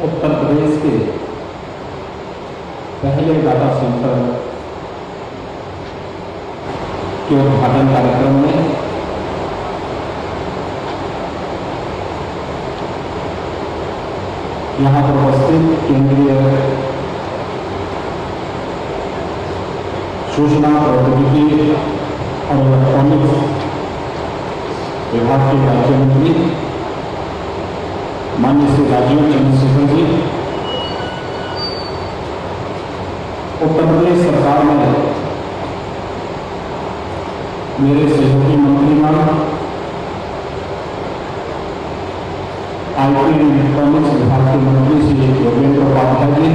उत्तर प्रदेश के पहले data centre के उद्घाटन कार्यक्रम में यहाँ पर उपस्थित केंद्रीय सूचना प्रौद्योगिकी और इलेक्ट्रॉनिक्स विभाग के राज्य मंत्री माननीय श्री राजीव चंद्रशेखर जी, उत्तर प्रदेश सरकार में मेरे सहयोगी मंत्रीगण, आईटी इलेक्ट्रॉनिक्स विभाग के मंत्री श्री योगेंद्र उपाध्याय जी,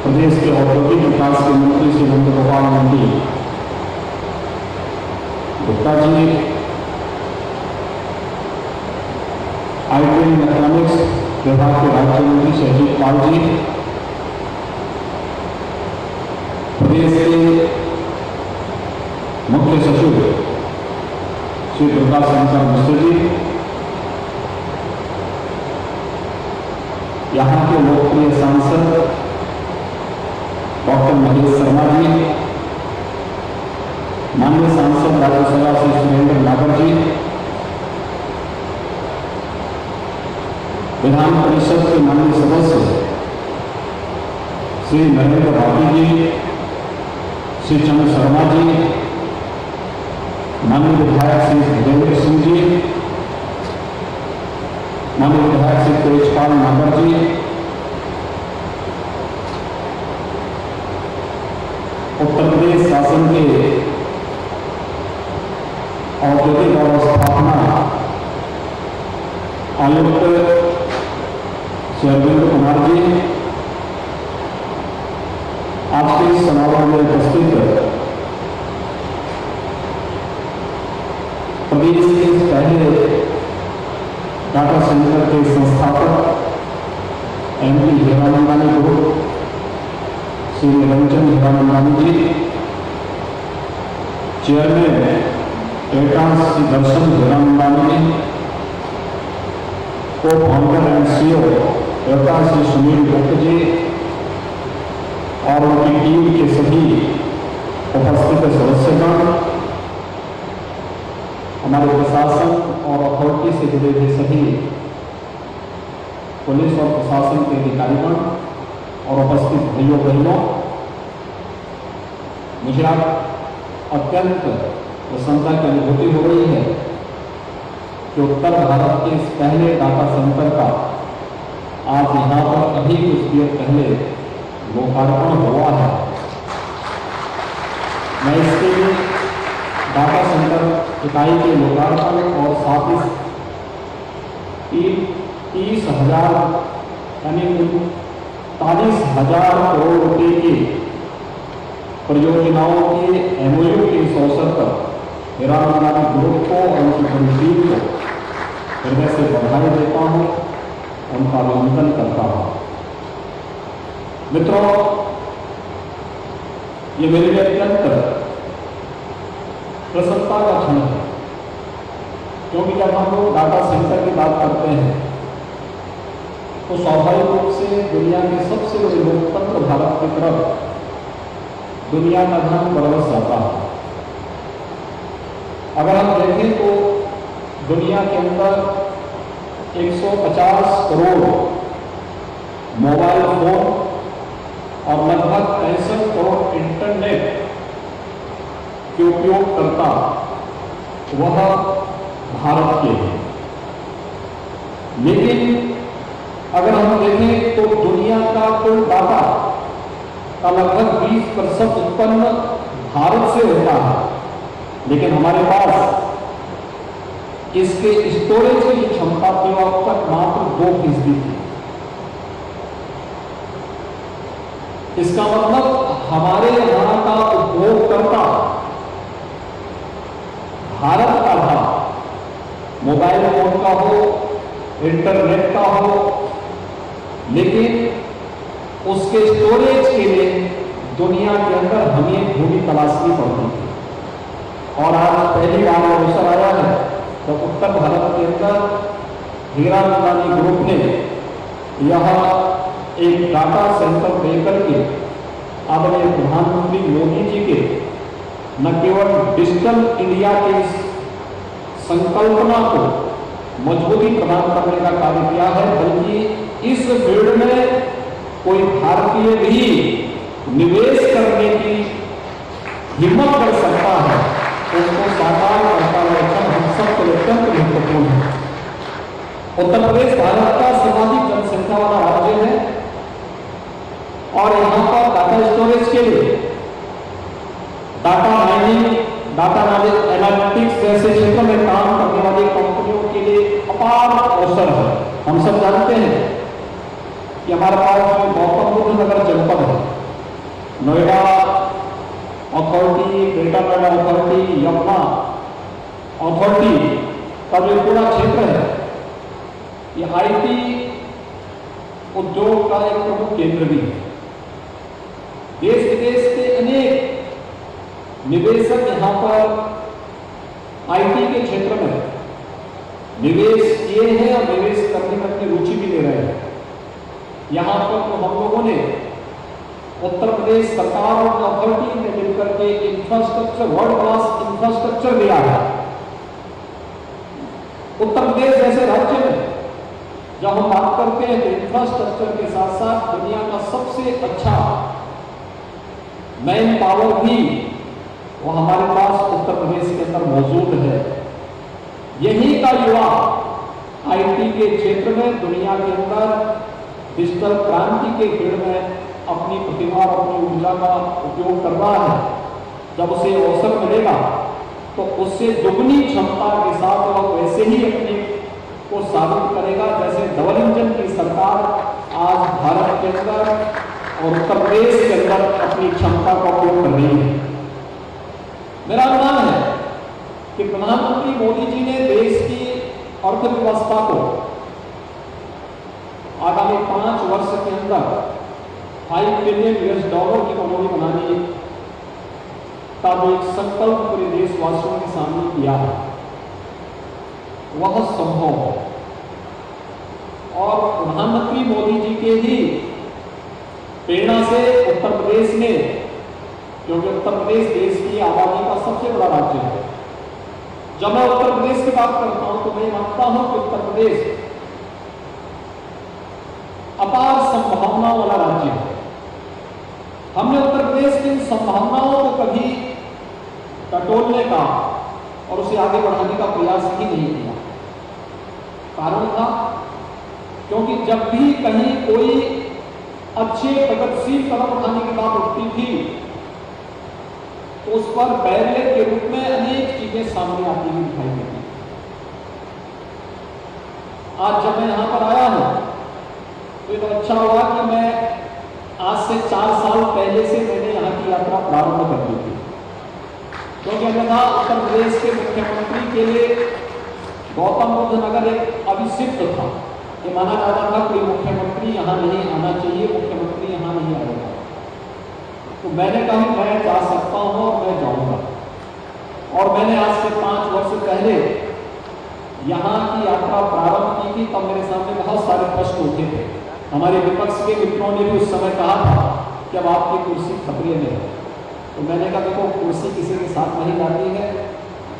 प्रदेश के औद्योगिक विकास के मंत्री श्री नंदगोपाल नंदी गुप्ता जी, आईटी इलेक्ट्रॉनिक्स विभाग के राज्य मंत्री शहजीत पाल जी, प्रदेश के मुख्य सचिव श्री दुर्गा शंकर मिश्र जी, यहाँ के लोकप्रिय सांसद डॉक्टर महेश शर्मा जी, माननीय सांसद राज्यसभा श्री सुरेंद्र नागर जी, विधान परिषद के माननीय सदस्य श्री नरेंद्र भाटी जी, श्री चंद्र शर्मा जी, माननीय विधायक श्री धीरेन्द्र सिंह जी, माननीय विधायक श्री तेजपाल नागर जी, उत्तर प्रदेश शासन के औद्योगिक और स्थापना आयुक्त श्री अरविंद कुमार जी, आज के इस समारोह में उपस्थित प्रदेश के पहले डाटा सेंटर के संस्थापक MP Hiranandani group Shri Niranjan Hiranandani ji, chairman एटास Shri Darshan Hiranandani ji, cofounder and CEO एटास श्री सुनील गुप्त जी और उनकी टीम के सभी उपस्थित सदस्यगण, हमारे प्रशासन और अथॉरिटी से जुड़े हुए सभी पुलिस और प्रशासन के अधिकारीगण और उपस्थित भाइयों बहनों, मुझे आप अत्यंत प्रसन्नता की अनुभूति हो रही है कि उत्तर भारत के इस पहले डाटा सेंटर का आज यहाँ पर अभी कुछ देर पहले लोकार्पण हुआ है। मैं इसके लिए डाटा सेंटर इकाई के लोकार्पण और साथ ही 30,000 यानी 39,000 करोड़ रुपए की परियोजनाओं के एमओयू के इस अवसर पर हीरानंदानी ग्रुप को और उनकी पूरी टीम को हृदय से बधाई देता हूँ, उनका अभिनंदन करता हूँ। मित्रों, ये मेरे लिए अत्यंत प्रसन्नता का क्षण है, क्योंकि जब हम लोग डाटा सेंटर की बात करते हैं तो स्वाभाविक रूप से दुनिया के सबसे बड़े लोकतंत्र भारत की तरफ दुनिया का ध्यान बरस जाता है। अगर हम देखें तो दुनिया के अंदर 150 करोड़ मोबाइल फोन और लगभग 65 करोड़ इंटरनेट के उपयोगकर्ता वह भारत के हैं। लेकिन अगर हम देखें तो दुनिया का कुल डाटा का लगभग 20% उत्पन्न भारत से होता है, लेकिन हमारे पास इसके स्टोरेज की जो क्षमता थी वह अब तक मात्र 2% थी। इसका मतलब हमारे यहाँ का उपभोगकर्ता भारत का था, मोबाइल फोन का हो, इंटरनेट का हो, लेकिन उसके स्टोरेज के लिए दुनिया के अंदर हमें भूमि तलाशनी पड़ती थी। और आज पहली बार अवसर आया है तो उत्तर भारत के अंदर हीरा अदानी ग्रुप ने यह एक डाटा सेंटर देकर के आदरणीय प्रधानमंत्री मोदी जी के न केवल डिजिटल इंडिया की संकल्पना को मजबूती प्रदान करने का कार्य किया है, बल्कि इस फील्ड में कोई भारतीय भी निवेश करने की हिम्मत कर सकता है, उसको साकार करता हुआ हम सब के लिए अत्यंत महत्वपूर्ण है। उत्तर प्रदेश भारत का सर्वाधिक जनसंख्या वाला राज्य है और यहाँ पर डाटा स्टोरेज के लिए डाटा माइनिंग, डाटा एनालिटिक्स जैसे क्षेत्रों में काम करने वाली कंपनियों के लिए अपार अवसर है। हम सब जानते हैं कि हमारे पास में गौतम बुद्ध नगर जनपद है, Noida authority, greater Noida authority, Yamuna authority का जो पूरा क्षेत्र है, ये आईटी उद्योग का एक प्रमुख केंद्र भी है। देश विदेश के अनेक निवेशक यहाँ पर आईटी के क्षेत्र में निवेश किए हैं और निवेश करने में अपनी रुचि भी ले रहे हैं। यहाँ पर तो हम लोगों ने उत्तर प्रदेश सरकार और अथॉरिटी ने मिलकर के इंफ्रास्ट्रक्चर, वर्ल्ड क्लास इंफ्रास्ट्रक्चर दिया है। उत्तर प्रदेश जैसे राज्य में जब हम बात करते हैं तो इंफ्रास्ट्रक्चर के साथ साथ दुनिया का सबसे अच्छा मैन पावर भी वो हमारे पास उत्तर प्रदेश के अंदर मौजूद है। यही का युवा आईटी के क्षेत्र में दुनिया के अंदर डिजिटल क्रांति के फील्ड में अपनी प्रतिभा और अपनी ऊर्जा का उपयोग कर रहा है। जब उसे अवसर मिलेगा तो उससे दुगनी क्षमता के साथ वह वैसे ही अपने को साबित करेगा जैसे डबल इंजन की सरकार आज भारत के अंदर और उत्तर प्रदेश के अंदर अपनी क्षमता का उपयोग कर रही है। मेरा अनुमान है कि प्रधानमंत्री मोदी जी ने देश की अर्थव्यवस्था को आगामी 5 वर्ष के अंदर $5 ट्रिलियन की इकोनॉमी बनाने का जो एक संकल्प पूरे देशवासियों के सामने किया है, वह संभव है। और प्रधानमंत्री मोदी जी के ही प्रेरणा से उत्तर प्रदेश ने, क्योंकि उत्तर प्रदेश देश की आबादी का सबसे बड़ा राज्य है, जब मैं उत्तर प्रदेश की बात करता हूं तो मैं मानता हूं कि उत्तर प्रदेश अपार संभावनाओं वाला राज्य है। हमने उत्तर प्रदेश की संभावनाओं को कभी टटोलने का और उसे आगे बढ़ाने का प्रयास ही नहीं किया। कारण था क्योंकि जब भी कहीं कोई अच्छे प्रगतिशील कदम उठाने की बात उठती थी तो उस पर बैरियर के रूप में अनेक चीजें सामने आती हुई दिखाई देती। आज जब मैं यहां पर आया हूं तो ये तो अच्छा हुआ कि मैं आज से 4 साल पहले से मैंने यहाँ की यात्रा प्रारंभ कर दी थी, क्योंकि अन्यथा उत्तर प्रदेश के मुख्यमंत्री के लिए गौतम बुद्ध नगर एक अभिषिक्त था। ये माना जाता था कोई मुख्यमंत्री यहाँ नहीं आना चाहिए, मुख्यमंत्री यहाँ नहीं आएगा। तो मैंने कहा मैं जा सकता हूँ और मैं जाऊँगा। और मैंने आज से 5 वर्ष पहले यहाँ की यात्रा प्रारंभ की थी, तब मेरे सामने बहुत सारे प्रश्न उठे थे। हमारे विपक्ष के मित्रों ने भी उस समय कहा था कि अब आपकी कुर्सी खतरे में है। तो मैंने कहा देखो, कुर्सी किसी के साथ नहीं जाती है,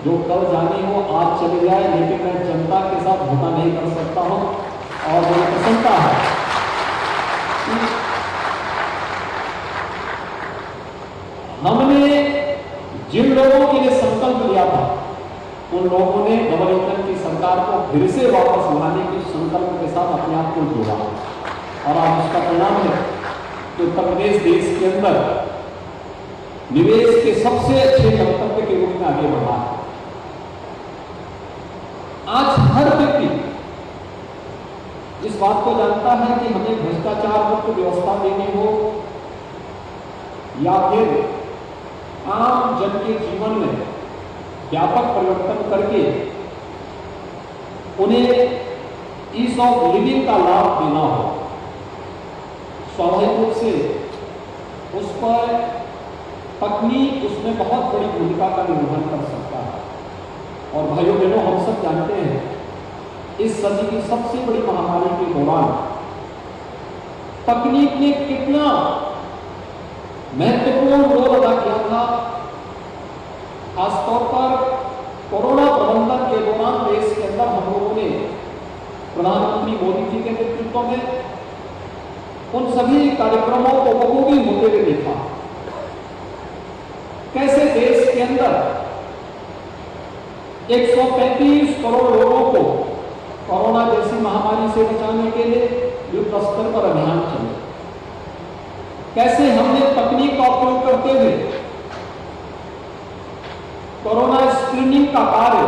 जो कल जानी हो आज चली जाए, लेकिन मैं जनता के साथ धोखा नहीं कर सकता हूँ। और मुझे प्रसन्नता है हमने जिन लोगों के लिए संकल्प लिया था उन लोगों ने डबल इंजन की सरकार को फिर से वापस लाने के संकल्प के साथ अपने आप को जोड़ा, और आज उसका परिणाम है कि उत्तर प्रदेश देश के अंदर निवेश के सबसे अच्छे गंतव्य के रूप में आगे बढ़ा है। आज हर व्यक्ति इस बात को जानता है कि हमें भ्रष्टाचार मुक्त व्यवस्था देनी हो या फिर आम जन के जीवन में व्यापक परिवर्तन करके उन्हें ईज ऑफ लिविंग का लाभ देना हो, स्वाभाविक रूप से उस पर तकनीक उसमें बहुत बड़ी भूमिका का निर्वहन कर सकता है। और भाइयों बहनों, हम सब जानते हैं इस सदी की सबसे बड़ी महामारी के दौरान तकनीक ने कितना महत्वपूर्ण रोल अदा किया था। खासतौर पर कोरोना प्रबंधन के दौरान देश के अंदर हम लोगों ने प्रधानमंत्री मोदी जी के नेतृत्व में उन सभी कार्यक्रमों को बखूबी होते हुए देखा। कैसे देश के अंदर 135 करोड़ लोगों को कोरोना जैसी महामारी से बचाने के लिए युद्ध स्तर पर अभियान चले। कैसे हमने तकनीक का उपयोग करते हुए कोरोना स्क्रीनिंग का कार्य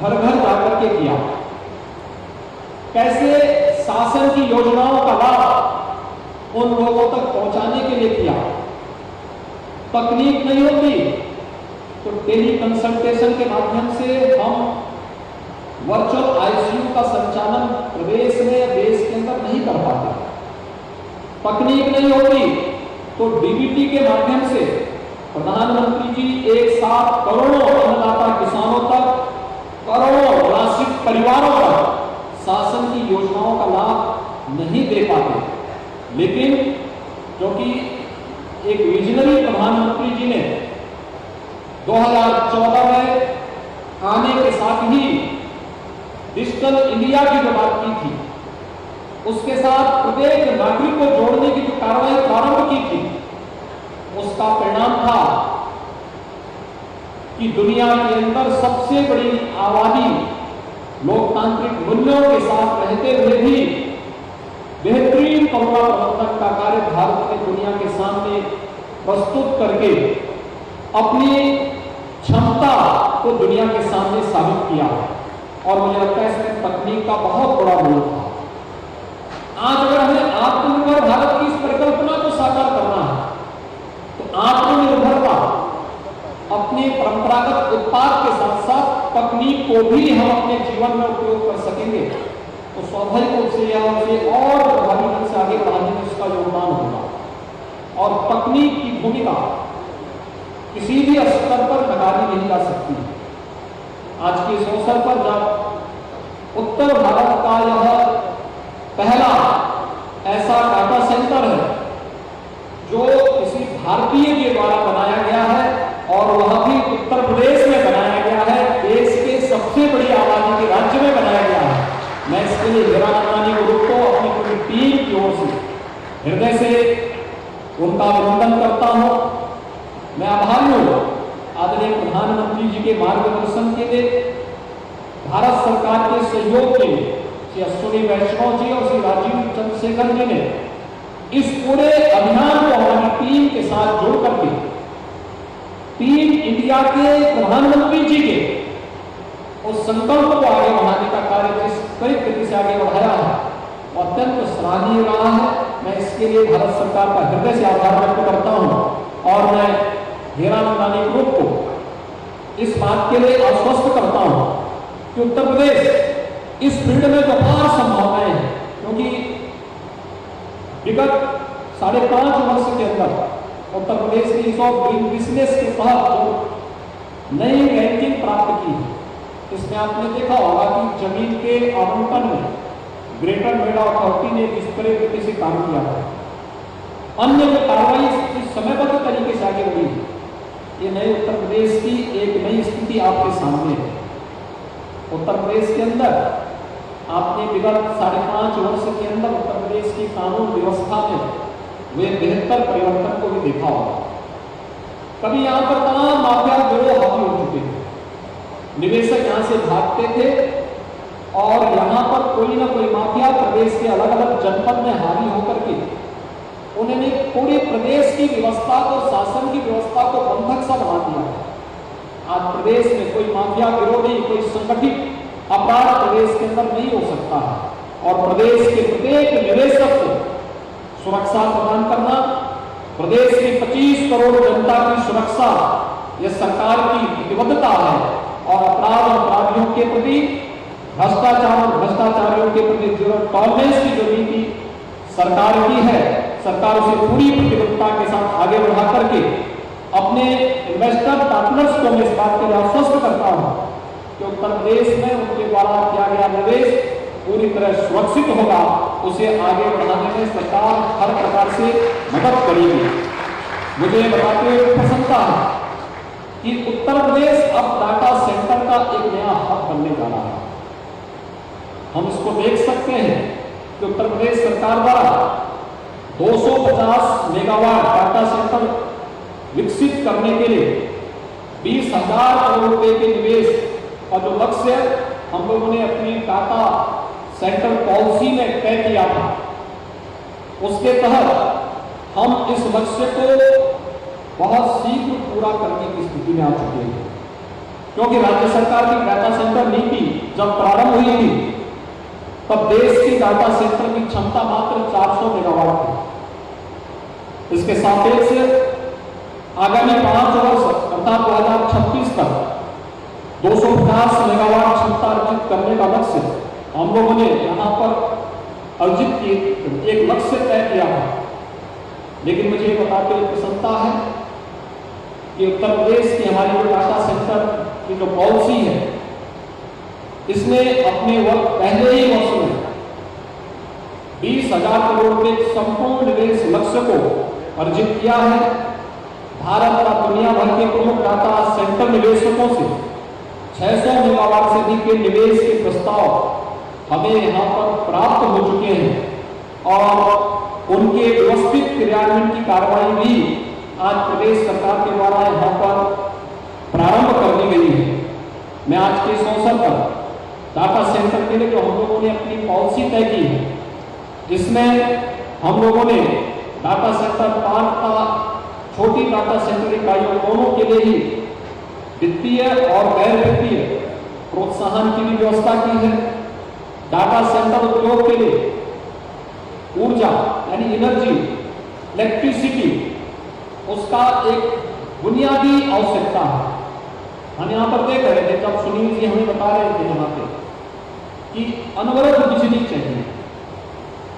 घर घर जाकर के किया। कैसे शासन की योजनाओं का लाभ उन लोगों तक पहुंचाने के लिए किया। तकनीक नहीं होती तो टेली कंसल्टेशन के माध्यम से हम वर्चुअल आईसीयू का संचालन प्रदेश में या देश के अंदर नहीं कर पाते। तकनीक नहीं होती तो डीबीटी के माध्यम से प्रधानमंत्री जी एक साथ करोड़ों अन्नदाता किसानों तक, करोड़ों निराश्रित परिवारों तक शासन की योजनाओं का लाभ नहीं दे पाते। लेकिन क्योंकि एक विजनरी प्रधानमंत्री जी ने 2014 में आने के साथ ही डिजिटल इंडिया की जो बात की थी, उसके साथ प्रत्येक नागरिक को जोड़ने की जो कार्रवाई प्रारंभ की थी, उसका परिणाम था कि दुनिया के अंदर सबसे बड़ी आबादी लोकतांत्रिक मूल्यों के साथ रहते हुए भी बेहतरीन कोरोना प्रबंधन का कार्य भारत ने दुनिया के सामने प्रस्तुत करके अपनी क्षमता को दुनिया के सामने साबित किया। और मुझे लगता है इसमें तकनीक का बहुत बड़ा रोल था। आज अगर हमें आत्मनिर्भर भारत की इस परिकल्पना को साकार करना है तो आत्मनिर्भरता अपने परंपरागत उत्पाद के साथ साथ तकनीक को भी हम अपने जीवन में उपयोग कर सकेंगे तो स्वाभाविक रूप से यह उसे और प्रभावी ढंग से आगे बढ़ाने में इसका योगदान होगा। और तकनीक की भूमिका किसी भी स्तर पर नकारी नहीं जा सकती। आज के इस अवसर पर जब उत्तर भारत का यह पहला ऐसा डाटा सेंटर है जो किसी भारतीय के द्वारा बनाया गया है और वह भी उत्तर प्रदेश में बनाया गया है, देश के सबसे बड़ी आबादी के राज्य में बनाया गया है, मैं इसके लिए हीरा नंदानी ग्रुप को अपनी पूरी टीम की ओर से हृदय से उनका अभिनंदन करता हूं। मैं आभारी हूं आदरणीय प्रधानमंत्री जी के मार्गदर्शन के लिए, भारत सरकार के सहयोग के लिए श्री अश्विनी वैष्णव जी और श्री राजीव चंद्रशेखर जी ने इस पूरे अभियान को हमारी टीम के साथ जोड़ करके टीम इंडिया के प्रधानमंत्री जी के उस संकल्प को आगे बढ़ाने का कार्य जिस कई गति से आगे बढ़ाया है वो अत्यंत सराहनीय रहा है। मैं इसके लिए भारत सरकार का हृदय से आभार व्यक्त करता हूं और मैं हीरा नंदानी ग्रुप को इस बात के लिए आश्वस्त करता हूं कि उत्तर प्रदेश इस फील्ड में जो अपार संभावनाएं हैं, क्योंकि विगत 5.5 वर्ष के अंदर उत्तर प्रदेश की ईज ऑफ डूइंग बिजनेस के तहत जो नई रैंकिंग प्राप्त की है, इसमें आपने देखा होगा कि जमीन के आवंटन में ग्रेटर नोएडा अथॉरिटी ने इस तरीके से काम किया है। अन्य जो कार्रवाई समयबद्ध तरीके से आगे बढ़ी है, ये नए उत्तर प्रदेश की एक नई स्थिति आपके सामने है। उत्तर प्रदेश के अंदर आपने विगत 5.5 वर्ष के अंदर उत्तर प्रदेश की कानून व्यवस्था में वे बेहतर परिवर्तन को भी देखा होगा। कभी यहाँ पर तमाम माफिया गिरोह हावी हो चुके थे, निवेशक यहाँ से भागते थे और यहाँ पर कोई ना कोई माफिया प्रदेश के अलग अलग जनपद में हावी होकर के उन्होंने पूरे प्रदेश की व्यवस्था को, शासन की व्यवस्था को बंधक सा बना दिया। आज प्रदेश में कोई माफिया गिरोह नहीं, कोई संगठित अपराध प्रदेश के अंदर नहीं हो सकता है। और प्रदेश के प्रत्येक निवेशक को सुरक्षा प्रदान करना, प्रदेश की 25 करोड़ जनता की सुरक्षा यह सरकार की प्रतिबद्धता है। और अपराध और अपराधियों के प्रति, भ्रष्टाचार और भ्रष्टाचारियों के प्रति जीरो टॉलरेंस की जो नीति सरकार की है, सरकार उसे पूरी प्रतिबद्धता के साथ आगे बढ़ा करके अपने इन्वेस्टर पार्टनर्स को मैं इस बात के लिए आश्वस्त करता हूं कि उत्तर प्रदेश में उनके द्वारा किया गया निवेश पूरी तरह सुरक्षित होगा, उसे आगे बढ़ाने में सरकार हर प्रकार से मदद करेगी। मुझे बताते हुए प्रसन्नता है कि उत्तर प्रदेश अब डाटा सेंटर का एक नया हब बनने जा रहा है। हम इसको देख सकते हैं कि उत्तर प्रदेश सरकार द्वारा 250 मेगावाट डाटा सेंटर विकसित करने के लिए 20,000 करोड़ रुपए के निवेश और जो लक्ष्य हम लोगों ने अपनी डाटा सेंटर पॉलिसी में तय किया था, उसके तहत हम इस लक्ष्य को बहुत शीघ्र पूरा करने की स्थिति में आ चुके हैं। क्योंकि राज्य सरकार की डाटा सेंटर नीति जब प्रारंभ हुई थी, तब देश की डाटा सेंटर की क्षमता मात्र 400 मेगावाट थी। इसके सापेक्ष आगामी 5 वर्ष अर्थात 2026 तक 250 मेगावाट क्षमता अर्जित करने का लक्ष्य हम लोगों ने यहाँ पर अर्जित किए एक लक्ष्य तय किया था। लेकिन मुझे बताते हुए प्रसन्नता है कि उत्तर प्रदेश की हमारी जो डाटा सेंटर की जो पॉलिसी है, इसने अपने पहले ही वर्ष में 20,000 करोड़ रुपए संपूर्ण निवेश लक्ष्य को अर्जित किया है। भारत का दुनिया भर के प्रमुख डाटा सेंटर निवेशकों से 600 मेगावाट से अधिक के निवेश के प्रस्ताव हमें यहाँ पर प्राप्त हो चुके हैं और उनके व्यवस्थित क्रियान्वयन की कार्रवाई भी आज प्रदेश सरकार के द्वारा यहाँ पर प्रारंभ कर दी गई है। मैं आज के इस अवसर पर डाटा सेंटर के लिए जो हम लोगों ने अपनी पॉलिसी तय की है, जिसमें हम लोगों ने डाटा सेंटर पार्क का छोटी डाटा सेंटर इकाइयों दोनों के लिए ही वित्तीय और गैर वित्तीय प्रोत्साहन की भी व्यवस्था की है। डाटा सेंटर उद्योग के लिए ऊर्जा यानी एनर्जी, इलेक्ट्रिसिटी, उसका एक बुनियादी आवश्यकता है। हम यहाँ पर देख रहे थे, जब सुनील जी हमें बता रहे थे यहाँ पे कि अनवरत बिजली चाहिए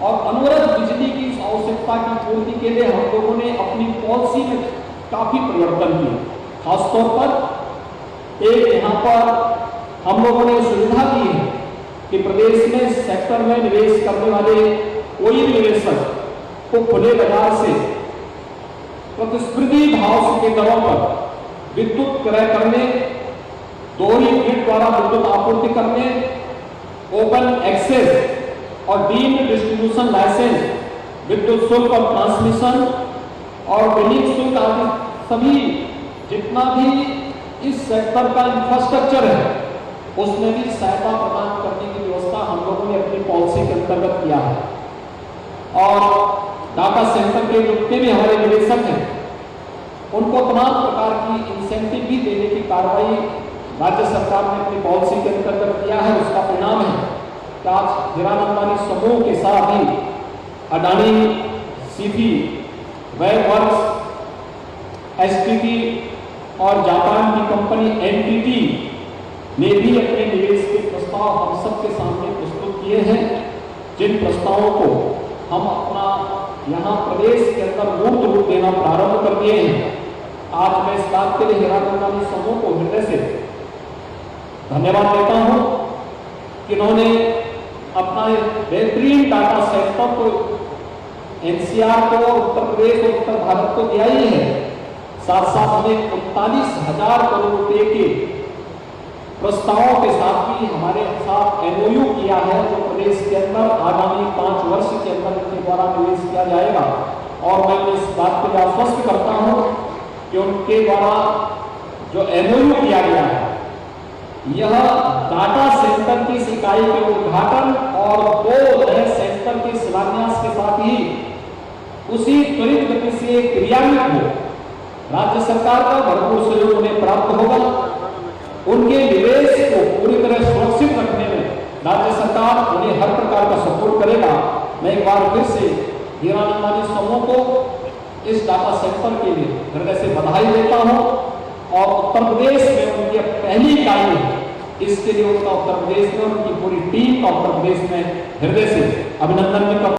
और अनवरत बिजली की इस आवश्यकता की पूर्ति के लिए हम लोगों ने अपनी पॉलिसी में काफी परिवर्तन किए। खासतौर पर एक यहाँ पर हम लोगों ने सुविधा दी है कि प्रदेश में सेक्टर में निवेश करने वाले कोई भी निवेशक को खुले बाजार से प्रतिस्पर्धी भाव के दरों पर विद्युत क्रय करने, दोहरी ग्रिड द्वारा विद्युत आपूर्ति करने, ओपन एक्सेस और डीम्ड डिस्ट्रीब्यूशन लाइसेंस, विद्युत शुल्क और ट्रांसमिशन और बिलिंग शुल्क आदि सभी जितना भी इस सेक्टर का इंफ्रास्ट्रक्चर है, उसमें भी सहायता प्रदान करने की व्यवस्था हम लोगों ने अपनी पॉलिसी के अंतर्गत किया है। और डाटा सेंटर के जितने भी हमारे निवेशक हैं, उनको तमाम प्रकार की इंसेंटिव भी देने की कार्रवाई राज्य सरकार ने अपनी पॉलिसी के अंतर्गत किया है। उसका परिणाम है कि आज हीरानंद अंबानी समूह के साथ ही अडानी, सीपी, वेबवर्क्स, एसटीटी और जापान की कंपनी एनटीटी ने भी अपने निवेश के प्रस्ताव हम सबके सामने प्रस्तुत किए हैं, जिन प्रस्तावों को हम अपना यहाँ प्रदेश के अंदर मूर्त रूप देना प्रारंभ कर दिए हैं। आज मैं इस बात के लिए हीरानंद अंबानी समूह को हृदय से धन्यवाद देता हूँ कि उन्होंने अपना बेहतरीन डाटा सेंटर को एनसीआर को, उत्तर प्रदेश और उत्तर भारत को दिया ही है, साथ साथ हमें 39,000 करोड़ रुपए के प्रस्तावों के साथ भी हमारे साथ एमओयू किया है, जो प्रदेश के अंदर आगामी 5 वर्ष के अंदर इनके द्वारा निवेश किया जाएगा। और मैं इस बात को आश्वस्त करता हूं कि उनके द्वारा जो एमओयू किया गया है, यह डाटा सेंटर की इस इकाई के उद्घाटन और 2 नए सेंटर के शिलान्यास के साथ ही उसी त्वरित गति से क्रियान्वित हो राज्य सरकार का भरपूर सहयोग उन्हें प्राप्त होगा। उनके निवेश को पूरी तरह सुरक्षित रखने में राज्य सरकार उन्हें हर प्रकार का सपोर्ट करेगा। मैं एक बार फिर से हीरानंद अंबानी समूह को इस डाटा सेंटर के लिए हृदय से बधाई देता हूं और उत्तर प्रदेश में उनकी पहली इकाई है, इसके लिए उनका उत्तर प्रदेश में उनकी पूरी टीम का उत्तर प्रदेश में हृदय से अभिनंदन भी करता हूं।